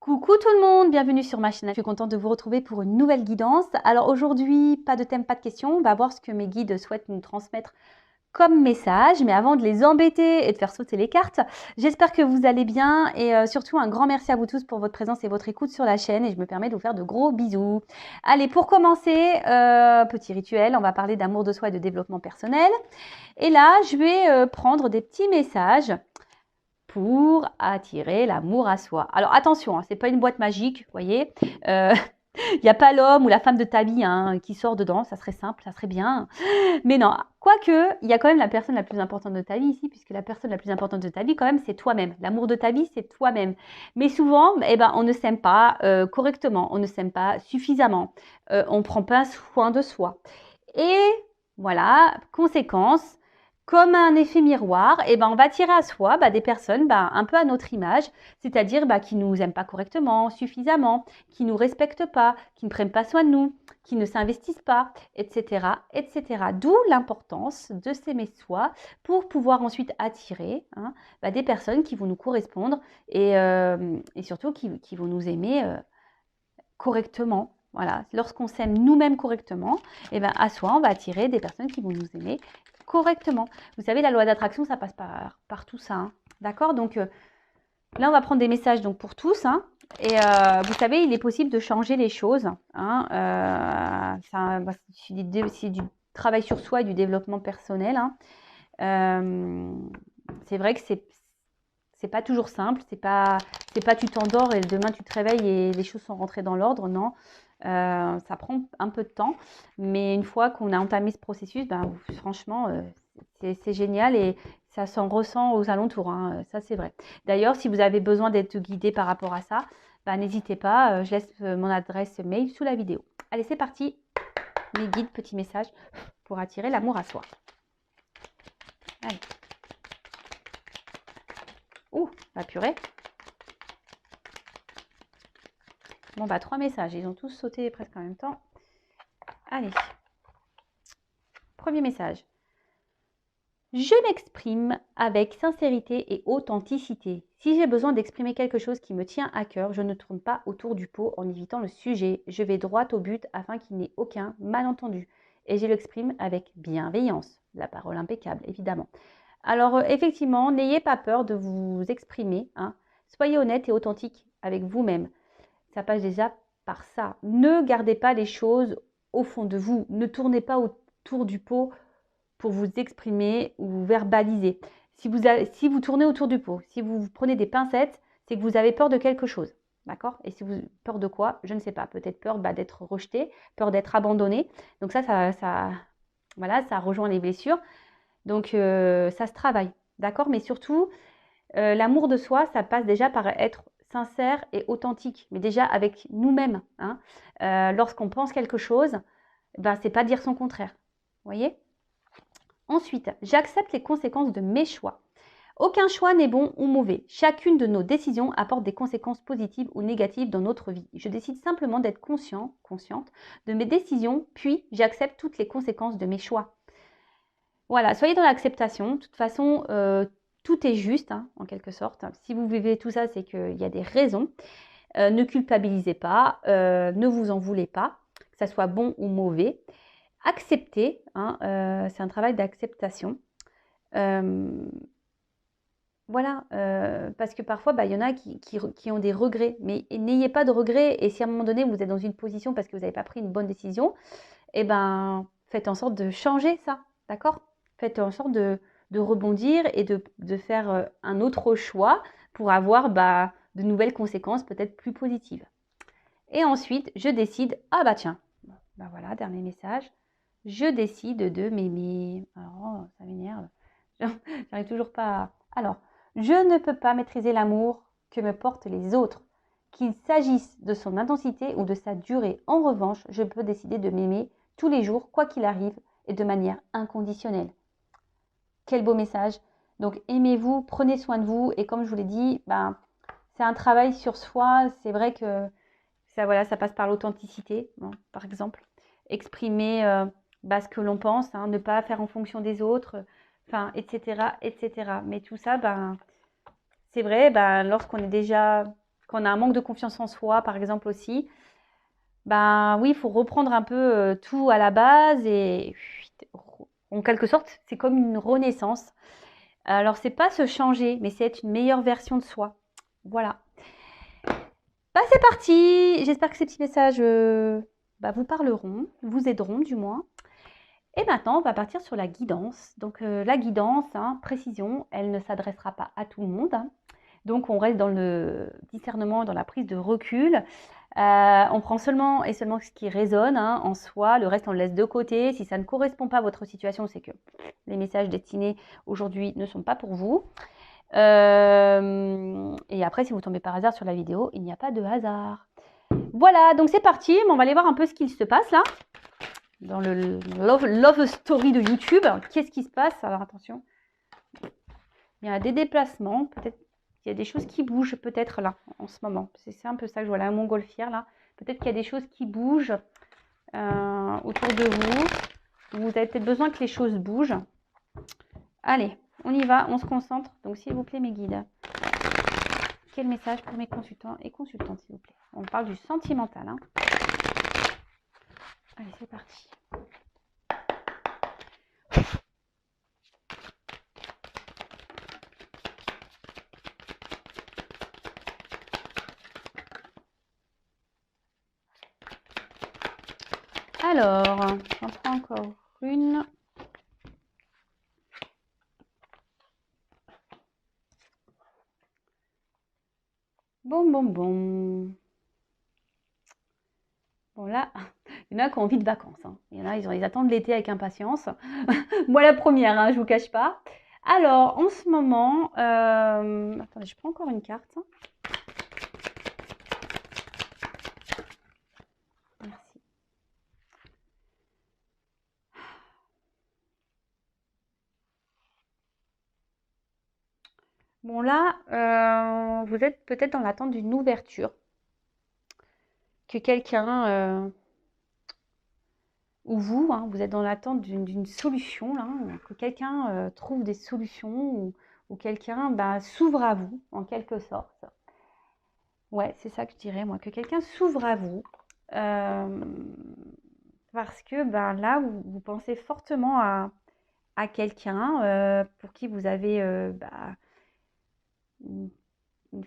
Coucou tout le monde, bienvenue sur ma chaîne. Je suis contente de vous retrouver pour une nouvelle guidance. Alors aujourd'hui, pas de thème, pas de questions. On va voir ce que mes guides souhaitent nous transmettre comme message. Mais avant de les embêter et de faire sauter les cartes, j'espère que vous allez bien. Et surtout, un grand merci à vous tous pour votre présence et votre écoute sur la chaîne. Et je me permets de vous faire de gros bisous. Allez, pour commencer, petit rituel, on va parler d'amour de soi et de développement personnel. Et là, je vais prendre des petits messages pour attirer l'amour à soi. Alors attention, hein, c'est pas une boîte magique, vous voyez. Il n'y a pas l'homme ou la femme de ta vie qui sort dedans, ça serait simple, ça serait bien. Mais non, quoique, il y a quand même la personne la plus importante de ta vie ici, puisque la personne la plus importante de ta vie, quand même, c'est toi-même. L'amour de ta vie, c'est toi-même. Mais souvent, on ne s'aime pas correctement, on ne s'aime pas suffisamment, on ne prend pas soin de soi. Et voilà, conséquence, comme un effet miroir, on va attirer à soi des personnes un peu à notre image, c'est-à-dire qui ne nous aiment pas correctement, suffisamment, qui ne nous respectent pas, qui ne prennent pas soin de nous, qui ne s'investissent pas, etc., etc. D'où l'importance de s'aimer soi pour pouvoir ensuite attirer des personnes qui vont nous correspondre et surtout qui vont nous aimer correctement. Voilà, lorsqu'on s'aime nous-mêmes correctement, à soi, on va attirer des personnes qui vont nous aimer correctement. Vous savez, la loi d'attraction, ça passe par tout ça. D'accord? Donc là, on va prendre des messages donc, pour tous. Et vous savez, il est possible de changer les choses. C'est du travail sur soi et du développement personnel. C'est vrai que c'est pas toujours simple. C'est pas tu t'endors et demain tu te réveilles et les choses sont rentrées dans l'ordre. Non. Ça prend un peu de temps, mais une fois qu'on a entamé ce processus, franchement, c'est génial et ça s'en ressent aux alentours, ça c'est vrai. D'ailleurs, si vous avez besoin d'être guidé par rapport à ça, n'hésitez pas, je laisse mon adresse mail sous la vidéo. Allez, c'est parti, mes guides, petits messages pour attirer l'amour à soi. Allez. Ouh, la purée. Bon, 3 messages. Ils ont tous sauté presque en même temps. Allez. Premier message. Je m'exprime avec sincérité et authenticité. Si j'ai besoin d'exprimer quelque chose qui me tient à cœur, je ne tourne pas autour du pot en évitant le sujet. Je vais droit au but afin qu'il n'y ait aucun malentendu. Et je l'exprime avec bienveillance. La parole impeccable, évidemment. Alors, effectivement, n'ayez pas peur de vous exprimer. Soyez honnête et authentique avec vous-même. Ça passe déjà par ça. Ne gardez pas les choses au fond de vous. Ne tournez pas autour du pot pour vous exprimer ou verbaliser. Si vous tournez autour du pot, si vous prenez des pincettes, c'est que vous avez peur de quelque chose. D'accord? Et si vous avez peur de quoi? Je ne sais pas. Peut-être peur d'être rejeté, peur d'être abandonné. Donc voilà, ça rejoint les blessures. Donc ça se travaille. D'accord? Mais surtout, l'amour de soi, ça passe déjà par être sincère et authentique, mais déjà avec nous-mêmes. Lorsqu'on pense quelque chose, c'est pas dire son contraire. Vous voyez? Ensuite, j'accepte les conséquences de mes choix. Aucun choix n'est bon ou mauvais. Chacune de nos décisions apporte des conséquences positives ou négatives dans notre vie. Je décide simplement d'être consciente de mes décisions, puis j'accepte toutes les conséquences de mes choix. Voilà, soyez dans l'acceptation. De toute façon, tout est juste, en quelque sorte. Si vous vivez tout ça, c'est qu'il y a des raisons. Ne culpabilisez pas, ne vous en voulez pas, que ça soit bon ou mauvais. Acceptez, c'est un travail d'acceptation. Voilà, parce que parfois, il y en a qui ont des regrets, mais n'ayez pas de regrets. Et si à un moment donné, vous êtes dans une position parce que vous n'avez pas pris une bonne décision, faites en sorte de changer ça, d'accord? Faites en sorte de rebondir et de faire un autre choix pour avoir de nouvelles conséquences peut-être plus positives. Et ensuite, je décide, tiens, voilà, dernier message, je décide de m'aimer. Alors, ça m'énerve, j'arrive toujours pas à... Alors, je ne peux pas maîtriser l'amour que me portent les autres, qu'il s'agisse de son intensité ou de sa durée. En revanche, je peux décider de m'aimer tous les jours, quoi qu'il arrive, et de manière inconditionnelle. Quel beau message. Donc, aimez-vous, prenez soin de vous. Et comme je vous l'ai dit, c'est un travail sur soi. C'est vrai que ça passe par l'authenticité, par exemple. Exprimer ce que l'on pense, ne pas faire en fonction des autres, etc., etc. Mais tout ça, c'est vrai, lorsqu'on est déjà quand on a un manque de confiance en soi, par exemple aussi, ben oui, il faut reprendre un peu tout à la base et en quelque sorte, c'est comme une renaissance. Alors, c'est pas se changer, mais c'est être une meilleure version de soi. Voilà. Bah, c'est parti. J'espère que ces petits messages vous parleront, vous aideront du moins. Et maintenant, on va partir sur la guidance. Donc, la guidance, précision, elle ne s'adressera pas à tout le monde. Donc, on reste dans le discernement, dans la prise de recul. On prend seulement et seulement ce qui résonne en soi. Le reste, on le laisse de côté. Si ça ne correspond pas à votre situation, c'est que les messages destinés aujourd'hui ne sont pas pour vous. Et après, si vous tombez par hasard sur la vidéo, il n'y a pas de hasard. Voilà, donc c'est parti. On va aller voir un peu ce qu'il se passe là. Dans le love story de YouTube. Qu'est-ce qui se passe? Alors attention. Il y a des déplacements. Peut-être qu'il y a des choses qui bougent peut-être là en ce moment. C'est un peu ça que je vois là, un montgolfière là. Peut-être qu'il y a des choses qui bougent autour de vous. Vous avez peut-être besoin que les choses bougent. Allez, on y va, on se concentre. Donc s'il vous plaît mes guides. Quel message pour mes consultants et consultantes s'il vous plaît? On parle du sentimental. Allez, c'est parti. Alors, j'en prends encore une. Bon. Bon là, il y en a qui ont envie de vacances. Il y en a, ils attendent l'été avec impatience. Moi la première, je ne vous cache pas. Alors, en ce moment, attendez, je prends encore une carte. Merci. Bon là, vous êtes peut-être dans l'attente d'une ouverture. Que quelqu'un, ou vous, vous êtes dans l'attente d'une solution, là, que quelqu'un trouve des solutions ou quelqu'un s'ouvre à vous, en quelque sorte. Ouais, c'est ça que je dirais, moi, que quelqu'un s'ouvre à vous. Parce que là, vous pensez fortement à quelqu'un pour qui vous avez une- une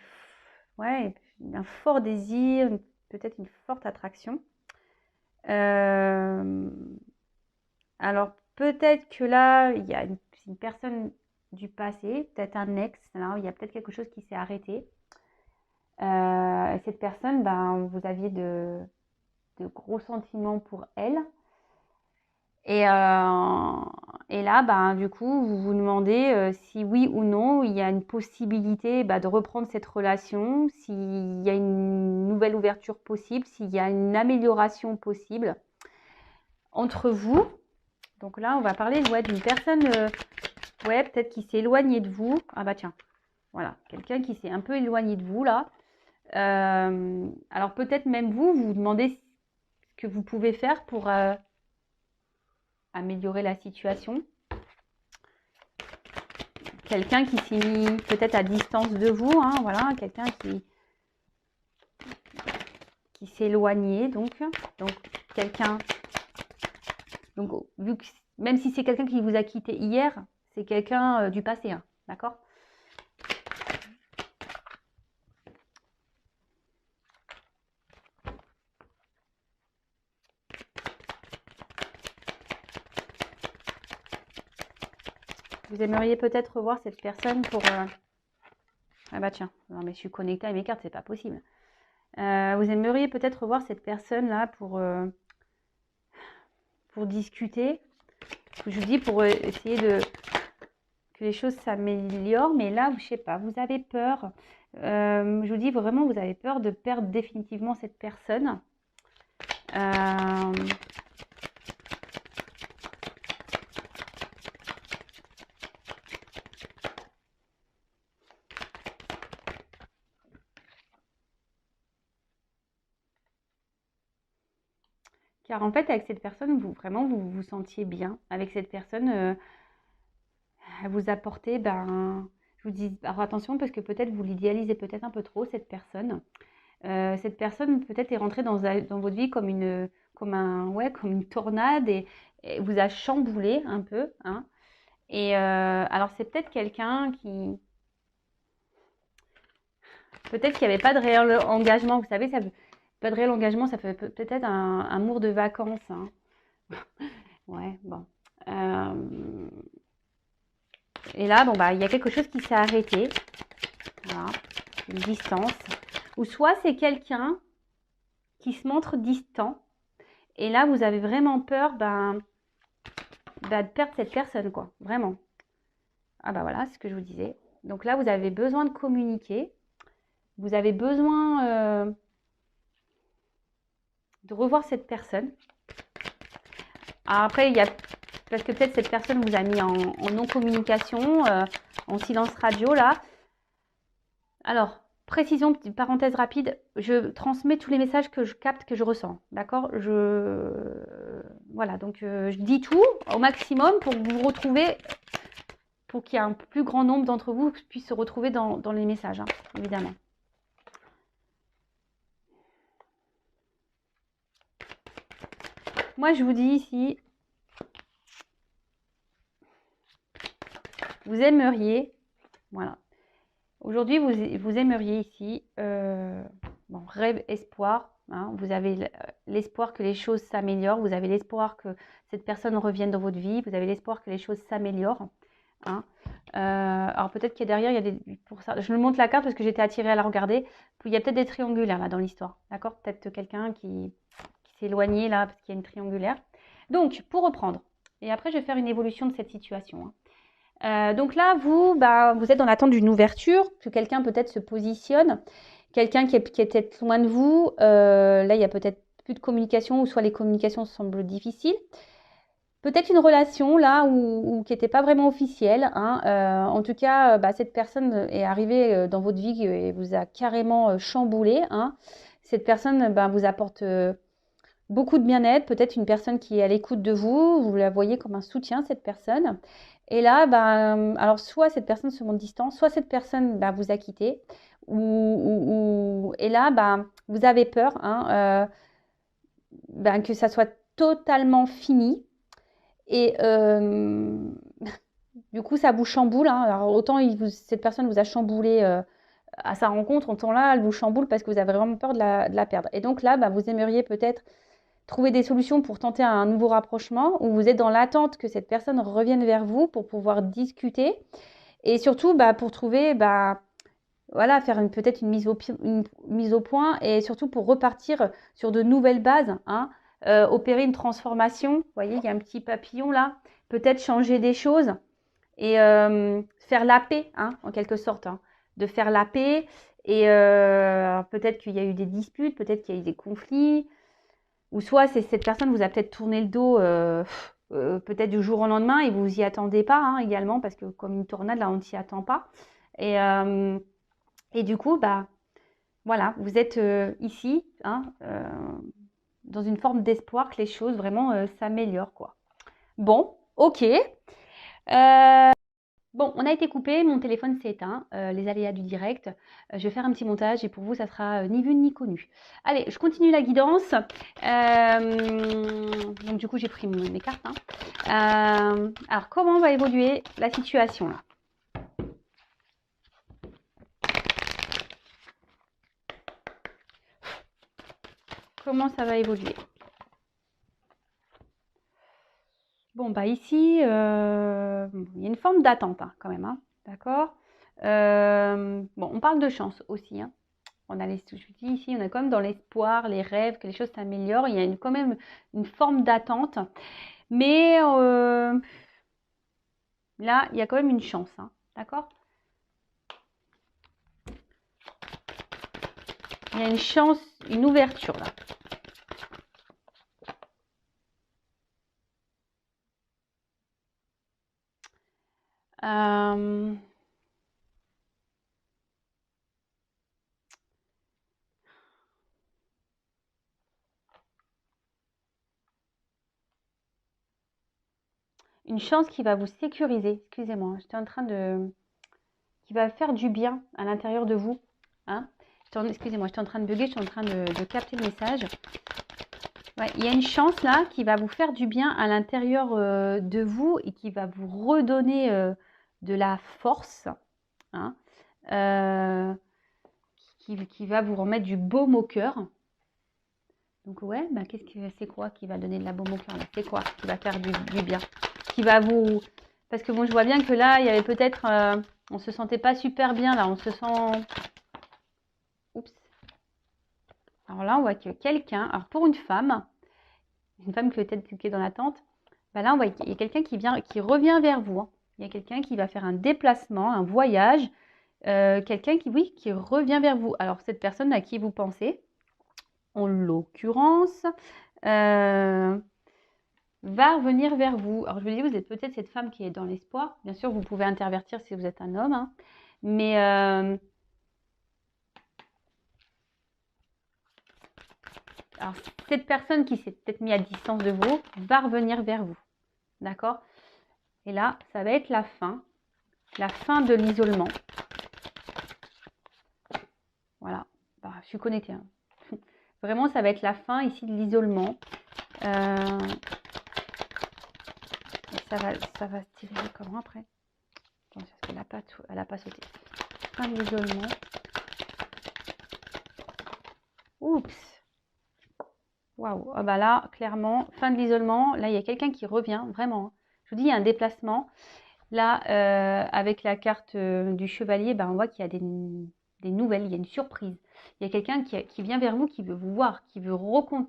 ouais, un fort désir, peut-être une forte attraction. Alors peut-être que là, il y a une personne du passé, peut-être un ex, là, il y a peut-être quelque chose qui s'est arrêté. Cette personne, vous aviez de gros sentiments pour elle. Et là, du coup, vous vous demandez si oui ou non, il y a une possibilité de reprendre cette relation, s'il y a une nouvelle ouverture possible, s'il y a une amélioration possible entre vous. Donc là, on va parler d'une personne, peut-être qui s'est éloignée de vous. Ah bah tiens, voilà, quelqu'un qui s'est un peu éloigné de vous là. Alors peut-être même vous vous demandez ce que vous pouvez faire pour améliorer la situation. Quelqu'un qui s'est mis peut-être à distance de vous, voilà, quelqu'un qui s'est éloigné, donc quelqu'un, donc vu que, même si c'est quelqu'un qui vous a quitté hier, c'est quelqu'un du passé, d'accord? Vous aimeriez peut-être revoir cette personne pour... Ah bah tiens, non mais je suis connectée à mes cartes, c'est pas possible. Vous aimeriez peut-être revoir cette personne-là pour discuter. Je vous dis pour essayer que les choses s'améliorent, mais là, je sais pas, vous avez peur. Je vous dis vraiment, vous avez peur de perdre définitivement cette personne. Car en fait, avec cette personne, vous vous sentiez bien. Avec cette personne, elle vous apportait, je je vous dis, alors attention parce que peut-être vous l'idéalisez peut-être un peu trop, cette personne. Cette personne peut-être est rentrée dans votre vie comme comme une tornade et vous a chamboulé un peu, hein. Et alors c'est peut-être quelqu'un qui, peut-être qu'il n'y avait pas de réel engagement. Vous savez, pas de réel engagement, ça fait peut-être un amour de vacances, hein. Ouais, bon. Et là, bon, bah, il y a quelque chose qui s'est arrêté. Voilà, une distance. Ou soit c'est quelqu'un qui se montre distant. Et là, vous avez vraiment peur de perdre cette personne, quoi. Vraiment. Ah bah voilà, c'est ce que je vous disais. Donc là, vous avez besoin de communiquer. Vous avez besoin de revoir cette personne. Alors après, il y a parce que peut-être cette personne vous a mis en non-communication, en silence radio là. Alors, précision, petite parenthèse rapide, je transmets tous les messages que je capte, que je ressens. D'accord? Voilà, donc je dis tout au maximum pour que vous vous retrouvez, pour qu'il y ait un plus grand nombre d'entre vous qui puissent se retrouver dans les messages, hein, évidemment. Moi, je vous dis ici, vous aimeriez, voilà. Aujourd'hui, vous aimeriez ici, bon, rêve, espoir, hein, vous avez l'espoir que les choses s'améliorent, vous avez l'espoir que cette personne revienne dans votre vie, vous avez l'espoir que les choses s'améliorent, hein. Alors peut-être qu'il y a derrière, il y a des, pour ça, je me montre la carte parce que j'étais attirée à la regarder, il y a peut-être des triangulaires là dans l'histoire, d'accord? Peut-être quelqu'un qui s'est éloigné là parce qu'il y a une triangulaire. Donc, pour reprendre, et après je vais faire une évolution de cette situation, hein. Donc là, vous êtes dans l'attente d'une ouverture, que quelqu'un peut-être se positionne, quelqu'un qui est peut-être loin de vous. Là, il y a peut-être plus de communication, ou soit les communications semblent difficiles. Peut-être une relation là où qui n'était pas vraiment officielle, hein. En tout cas, cette personne est arrivée dans votre vie et vous a carrément chamboulé, hein. Cette personne vous apporte beaucoup de bien-être, peut-être une personne qui est à l'écoute de vous, vous la voyez comme un soutien, cette personne. Et là, alors soit cette personne se montre distante, soit cette personne vous a quitté, et là, vous avez peur, hein, que ça soit totalement fini. Et du coup, ça vous chamboule, hein. Alors autant cette personne vous a chamboulé à sa rencontre, autant là, elle vous chamboule parce que vous avez vraiment peur de la perdre. Et donc là, vous aimeriez peut-être trouver des solutions pour tenter un nouveau rapprochement, ou vous êtes dans l'attente que cette personne revienne vers vous pour pouvoir discuter. Et surtout, pour trouver, voilà, faire peut-être une mise au point, et surtout pour repartir sur de nouvelles bases, hein, opérer une transformation. Vous voyez, il y a un petit papillon là. Peut-être changer des choses et faire la paix, hein, en quelque sorte, hein, de faire la paix. Et peut-être qu'il y a eu des disputes, peut-être qu'il y a eu des conflits, ou soit cette personne vous a peut-être tourné le dos peut-être du jour au lendemain et vous vous y attendez pas, hein, également, parce que comme une tornade, là, on ne s'y attend pas. Et du coup, voilà, vous êtes ici, hein, dans une forme d'espoir que les choses vraiment s'améliorent, quoi. Bon, ok. Bon, on a été coupé, mon téléphone s'est éteint, les aléas du direct. Je vais faire un petit montage et pour vous, ça sera ni vu ni connu. Allez, je continue la guidance. Donc du coup, j'ai pris mes cartes, hein. Alors, comment va évoluer la situation là? Comment ça va évoluer? Bon, ici, il y a une forme d'attente, hein, quand même, hein, d'accord? Bon, on parle de chance aussi, hein. Je vous dis ici, on est quand même dans l'espoir, les rêves, que les choses s'améliorent. Il y a quand même une forme d'attente. Mais là, il y a quand même une chance, hein, d'accord? Il y a une chance, une ouverture là. Une chance qui va vous sécuriser. Excusez-moi, j'étais en train de qui va faire du bien à l'intérieur de vous. Hein. Excusez-moi, j'étais en train de bugger, je suis en train de capter le message. Ouais, il y a une chance là qui va vous faire du bien à l'intérieur de vous et qui va vous redonner de la force. Hein, qui va vous remettre du baume au cœur. Donc ouais, bah, c'est quoi qui va donner de la baume au cœur? C'est quoi qui va faire du bien? Qui va vous... Parce que bon, je vois bien que là, il y avait peut-être... on se sentait pas super bien là, on se sent... Oups. Alors là, on voit que quelqu'un... Alors pour une femme qui est dans l'attente, bah là, on voit qu'il y a quelqu'un qui revient vers vous. Hein. Il y a quelqu'un qui va faire un déplacement, un voyage. Quelqu'un qui revient vers vous. Alors cette personne à qui vous pensez, en l'occurrence, va revenir vers vous. Alors je vous dis, vous êtes peut-être cette femme qui est dans l'espoir. Bien sûr, vous pouvez intervertir si vous êtes un homme. Hein. Mais alors, cette personne qui s'est peut-être mise à distance de vous va revenir vers vous. D'accord? Et là, ça va être la fin de l'isolement. Voilà. Bah, je suis connectée. Hein. Vraiment, ça va être la fin ici de l'isolement. Ça va se tirer comment après? Attends, parce qu'elle n'a pas sauté. Fin de l'isolement. Oups. Waouh. Ah bah là, clairement, fin de l'isolement. Là, il y a quelqu'un qui revient, vraiment. Je vous dis, il y a un déplacement. Là, avec la carte du chevalier, bah, on voit qu'il y a des nouvelles, il y a une surprise. Il y a quelqu'un qui vient vers vous, qui veut vous voir, qui veut reprendre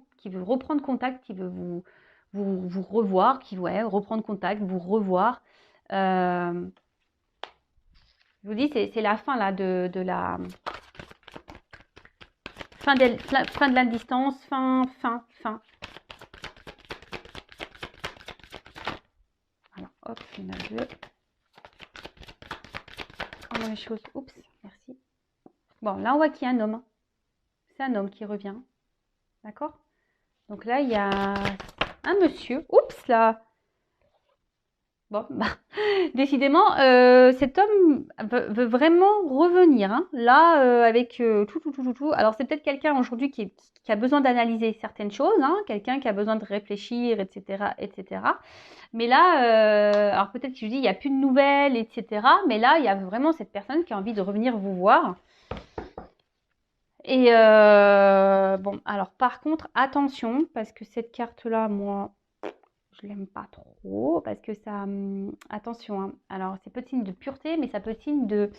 contact, qui veut vous revoir, reprendre contact, vous revoir. Je vous dis, c'est la fin là de la fin de la distance, fin. Alors, hop, il y en a deux. Comment les choses. Oups, merci. Bon, là, on voit qu'il y a un homme. C'est un homme qui revient. D'accord? Donc là, il y a un monsieur. Oups, là. Bon, bah, décidément, cet homme veut vraiment revenir. Hein. Là, avec tout. Alors, c'est peut-être quelqu'un aujourd'hui qui a besoin d'analyser certaines choses. Hein. Quelqu'un qui a besoin de réfléchir, etc. Mais là, alors peut-être que je dis, il n'y a plus de nouvelles, etc. Mais là, il y a vraiment cette personne qui a envie de revenir vous voir. Et bon, alors par contre, attention, parce que cette carte-là, moi, je l'aime pas trop, parce que ça... attention, hein. Alors c'est peut être signe de pureté, mais ça peut être signe de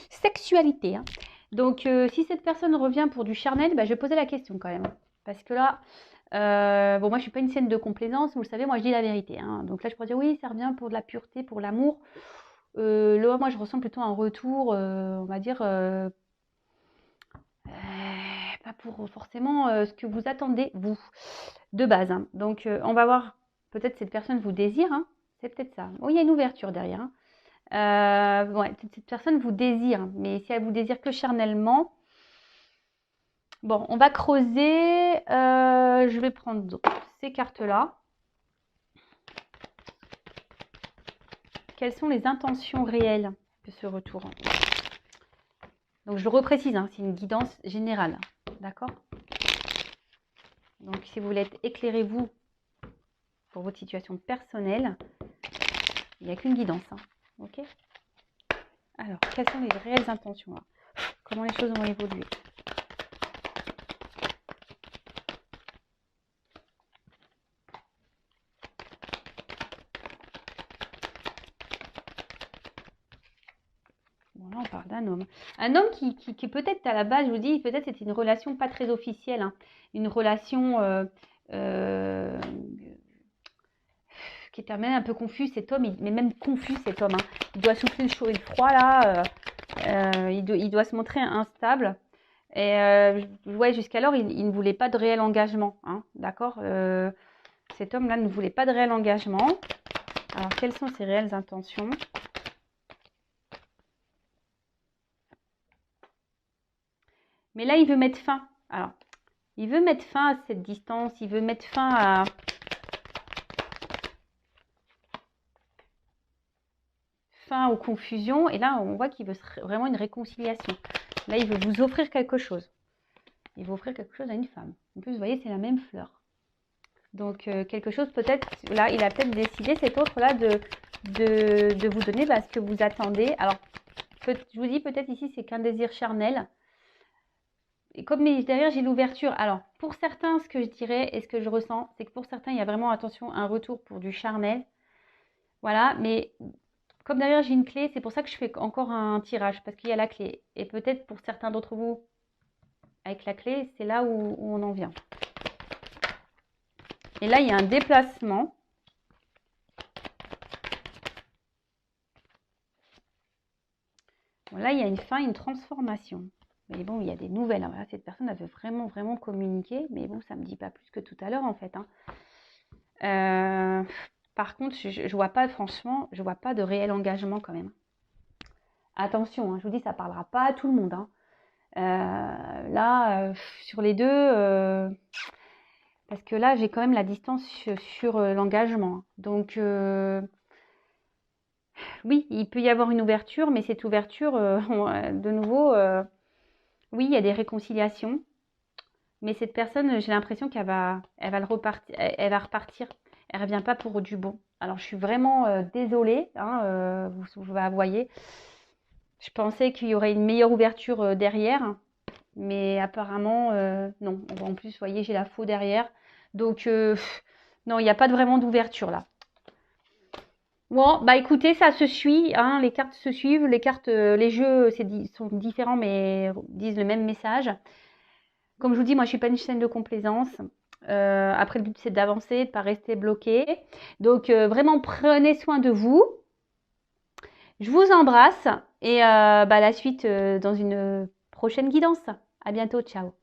sexualité. Hein. Donc si cette personne revient pour du charnel, bah, je vais poser la question quand même. Parce que là, bon, moi je suis pas une scène de complaisance, vous le savez, moi je dis la vérité. Hein. Donc là je pourrais dire oui, ça revient pour de la pureté, pour l'amour. Là, moi je ressens plutôt un retour, on va dire... pas pour forcément ce que vous attendez, vous, de base. Hein. Donc, on va voir, peut-être cette personne vous désire, hein. C'est peut-être ça. Oh, il y a une ouverture derrière. Hein. Ouais, cette personne vous désire, mais si elle vous désire que charnellement, bon, on va creuser. Je vais prendre ces cartes-là. Quelles sont les intentions réelles de ce retour? Donc, je le reprécise, hein, c'est une guidance générale. D'accord? Donc, si vous voulez être éclairé, vous, pour votre situation personnelle, il n'y a qu'une guidance. Hein. Ok? Alors, quelles sont les réelles intentions là? Comment les choses vont évoluer? Bon, là, on parle d'un homme. Un homme qui peut-être, à la base, je vous dis, peut-être c'était une relation pas très officielle. Hein. Une relation qui était même un peu confus, cet homme, mais même confus cet homme. Hein. Il doit souffler le chaud et le froid là. Il doit se montrer instable. Et ouais, jusqu'alors, il ne voulait pas de réel engagement. Hein, d'accord? Cet homme-là ne voulait pas de réel engagement. Alors, quelles sont ses réelles intentions? Mais là, il veut mettre fin. Alors, il veut mettre fin à cette distance. Il veut mettre fin à... fin aux confusions. Et là, on voit qu'il veut vraiment une réconciliation. Là, il veut vous offrir quelque chose. Il veut offrir quelque chose à une femme. En plus, vous voyez, c'est la même fleur. Donc, quelque chose peut-être, là, il a peut-être décidé, cet autre-là, de vous donner ce que vous attendez. Alors, je vous dis, peut-être ici, c'est qu'un désir charnel. Et comme derrière, j'ai l'ouverture. Alors, pour certains, ce que je dirais et ce que je ressens, c'est que pour certains, il y a vraiment, attention, un retour pour du charnel. Voilà, mais comme derrière, j'ai une clé, c'est pour ça que je fais encore un tirage, parce qu'il y a la clé. Et peut-être pour certains d'entre vous, avec la clé, c'est là où on en vient. Et là, il y a un déplacement. Bon, là, il y a une fin, une transformation. Mais bon, il y a des nouvelles. Hein. Voilà, cette personne, elle veut vraiment, vraiment communiquer. Mais bon, ça ne me dit pas plus que tout à l'heure, en fait. Hein. Par contre, je ne vois pas, franchement, je ne vois pas de réel engagement quand même. Attention, hein, je vous dis, ça ne parlera pas à tout le monde. Hein. Là, sur les deux... parce que là, j'ai quand même la distance sur l'engagement. Donc, oui, il peut y avoir une ouverture, mais cette ouverture, de nouveau, oui, il y a des réconciliations. Mais cette personne, j'ai l'impression elle va repartir. Elle ne revient pas pour du bon. Alors, je suis vraiment désolée, hein, vous voyez. Je pensais qu'il y aurait une meilleure ouverture derrière. Mais apparemment, non. En plus, vous voyez, j'ai la faux derrière. Donc, non, il n'y a pas vraiment d'ouverture là. Bon, bah écoutez, ça se suit. Hein, les cartes se suivent. Les cartes, les jeux sont différents, mais disent le même message. Comme je vous dis, moi, je ne suis pas une chaîne de complaisance. Après, le but, c'est d'avancer, de ne pas rester bloqué. Donc, vraiment, prenez soin de vous. Je vous embrasse. Et la suite dans une prochaine guidance. À bientôt, ciao.